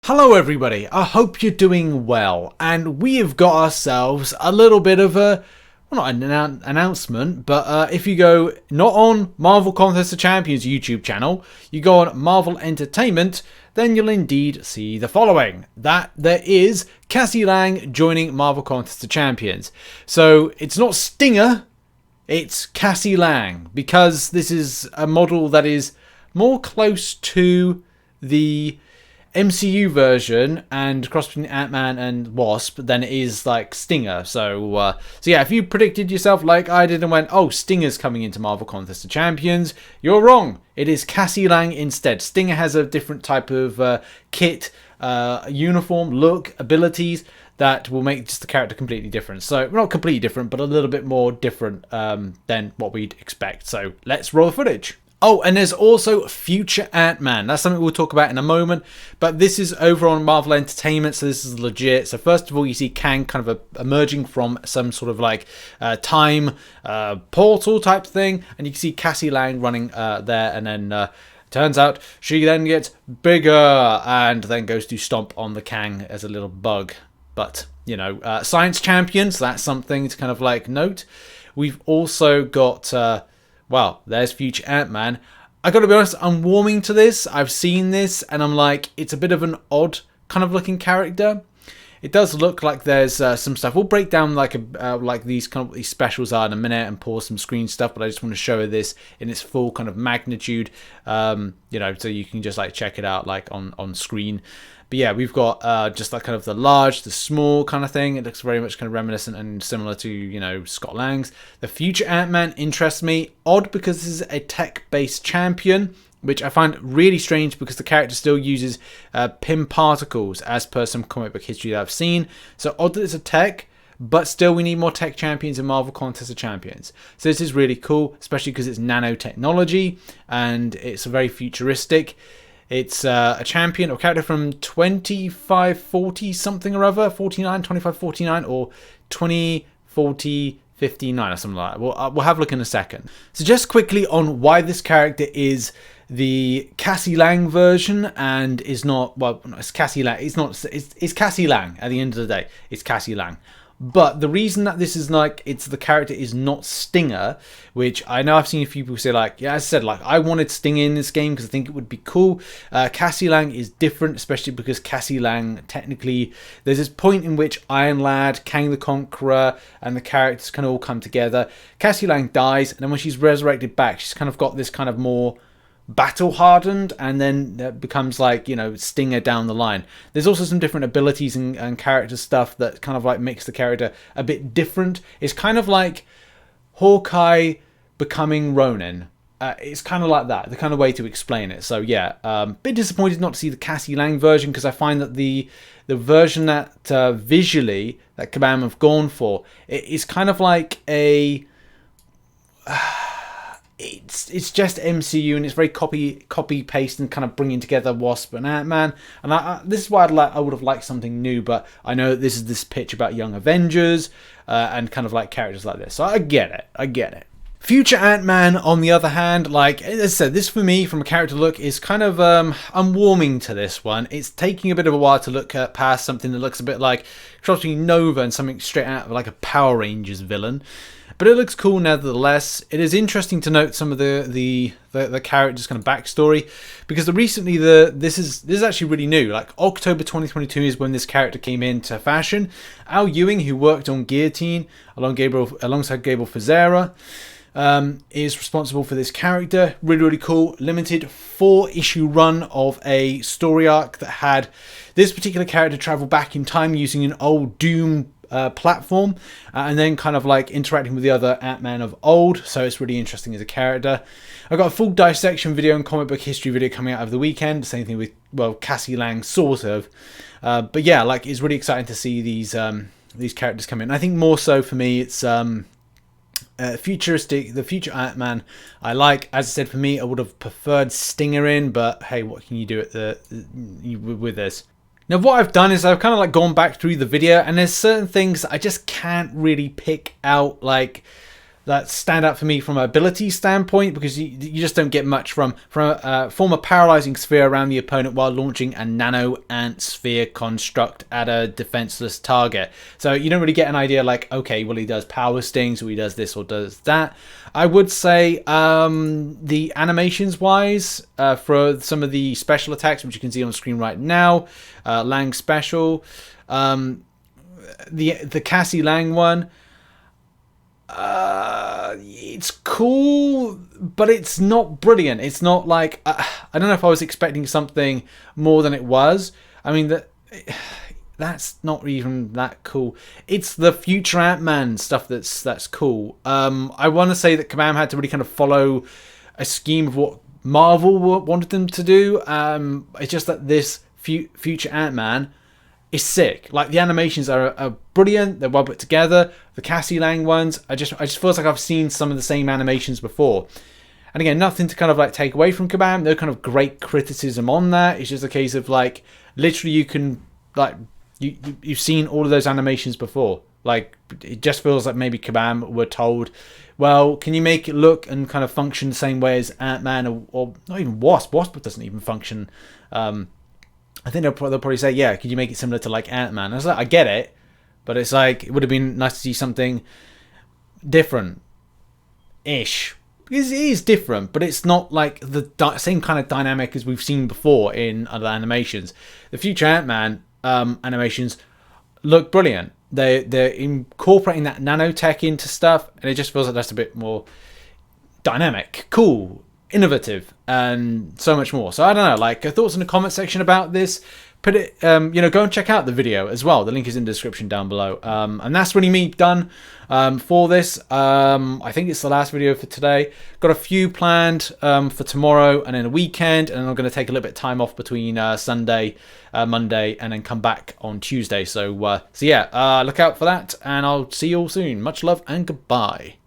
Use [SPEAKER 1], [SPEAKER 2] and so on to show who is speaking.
[SPEAKER 1] Hello everybody, I hope you're doing well, and we have got ourselves a little bit of a, well, not an announcement, but if you go not on Marvel Contest of Champions YouTube channel, you go on Marvel Entertainment, then you'll indeed see the following. That there is Cassie Lang joining Marvel Contest of Champions. So it's not Stinger, it's Cassie Lang, because this is a model that is more close to the MCU version and cross between Antman and Wasp than it is like Stinger. So yeah, if you predicted yourself like I did and went, oh, Stinger's coming into Marvel Contest of Champions, you're wrong. It is Cassie Lang instead. Stinger has a different type of kit, uniform, look, abilities that will make just the character completely different. So not completely different, but a little bit more different than what we'd expect. So let's roll the footage. Oh, and there's also Future Antman. That's something we'll talk about in a moment. But this is over on Marvel Entertainment, so this is legit. So first of all, you see Kang kind of emerging from some sort of like time portal type thing. And you can see Cassie Lang running there. And then turns out she then gets bigger and then goes to stomp on the Kang as a little bug. But, you know, science champions, that's something to kind of like note. We've also got... well, there's Future Antman. I gotta be honest, I'm warming to this. I've seen this, and I'm like, it's a bit of an odd kind of looking character. It does look like there's some stuff. We'll break down like these kind of these specials are in a minute and pause some screen stuff. But I just want to show this in its full kind of magnitude, you know, so you can just like check it out like on screen. But yeah, we've got just like kind of the large, the small kind of thing. It looks very much kind of reminiscent and similar to, you know, Scott Lang's. The Future Antman interests me. Odd because this is a tech-based champion, which I find really strange because the character still uses PIM particles as per some comic book history that I've seen. So odd that it's a tech, but still we need more tech champions in Marvel Contest of Champions. So this is really cool, especially because it's nanotechnology and it's very futuristic. It's a champion or character from 2540 something or other, 49, 2549 or 2040 59 or something like that. We'll have a look in a second. So just quickly on why this character is the Cassie Lang version and is not, well, it's Cassie Lang. It's Cassie Lang at the end of the day. It's Cassie Lang. But the reason that this is like, the character is not Stinger, which I know I've seen a few people say like, yeah, as I said, like I wanted Stinger in this game because I think it would be cool. Cassie Lang is different, especially because Cassie Lang, technically, there's this point in which Iron Lad, Kang the Conqueror, and the characters can all come together. Cassie Lang dies, and then when she's resurrected back, she's kind of got this kind of more battle hardened, and then that becomes like, you know, Stinger down the line. There's also some different abilities and character stuff that kind of like makes the character a bit different. It's kind of like Hawkeye becoming Ronin. It's kind of like that, the kind of way to explain it. So yeah, bit disappointed not to see the Cassie Lang version, because I find that the version that visually that Kabam have gone for, it is kind of like a it's just MCU, and it's very copy paste and kind of bringing together Wasp and Antman. And this is why I would have liked something new, but I know that this is this pitch about Young Avengers and kind of like characters like this. So I get it. Future Antman, on the other hand, like as I said, this for me from a character look is kind of I'm warming to this one. It's taking a bit of a while to look past something that looks a bit like cross between Nova and something straight out of like a Power Rangers villain. But it looks cool nevertheless. It is interesting to note some of the character's kind of backstory, because this is actually really new. Like October 2022 is when this character came into fashion. Al Ewing, who worked on Guillotine alongside Gabriel Fizera, is responsible for this character. Really cool. Limited 4-issue run of a story arc that had this particular character travel back in time using an old Doom platform, and then kind of like interacting with the other Antman of old. So it's really interesting as a character. I've got a full dissection video and comic book history video coming out over the weekend. Same thing with, well, Cassie Lang, sort of. But yeah, like it's really exciting to see these characters come in. I think more so for me, it's futuristic. The Future Antman I like. As I said, for me, I would have preferred Stinger in, but hey, what can you do with this? Now what I've done is I've kind of like gone back through the video, and there's certain things I just can't really pick out like that stand out for me from an ability standpoint, because you just don't get much from form a paralyzing sphere around the opponent while launching a nano ant sphere construct at a defenseless target. So you don't really get an idea like, okay, well, he does power stings, or he does this or does that. I would say the animations wise for some of the special attacks, which you can see on screen right now, Lang special, the Cassie Lang one, it's cool, but it's not brilliant. It's not like I don't know if I was expecting something more than it was. I mean, that's not even that cool. It's the future Antman stuff that's cool. I want to say that Kabam had to really kind of follow a scheme of what Marvel wanted them to do. It's just that this future Antman is sick. Like, the animations are brilliant. They're well put together. The Cassie Lang ones, I just feels like I've seen some of the same animations before. And again, nothing to kind of like take away from Kabam. No kind of great criticism on that. It's just a case of like, literally, you can like you've seen all of those animations before. Like, it just feels like maybe Kabam were told, well, can you make it look and kind of function the same way as Antman, or not even Wasp? Wasp doesn't even function. I think they'll probably say, yeah, could you make it similar to like Antman? I was like, I get it, but it's like, it would have been nice to see something different-ish. It is different, but it's not like the same kind of dynamic as we've seen before in other animations. The future Antman animations look brilliant. They're incorporating that nanotech into stuff, and it just feels like that's a bit more dynamic, cool, innovative, and so much more. So I don't know, like, thoughts in the comment section about this. Put it, go and check out the video as well. The link is in the description down below. And that's really me done for this. I think it's the last video for today. Got a few planned for tomorrow and then a weekend, and I'm going to take a little bit of time off between Sunday, Monday, and then come back on Tuesday. So yeah, look out for that, and I'll see you all soon. Much love and goodbye.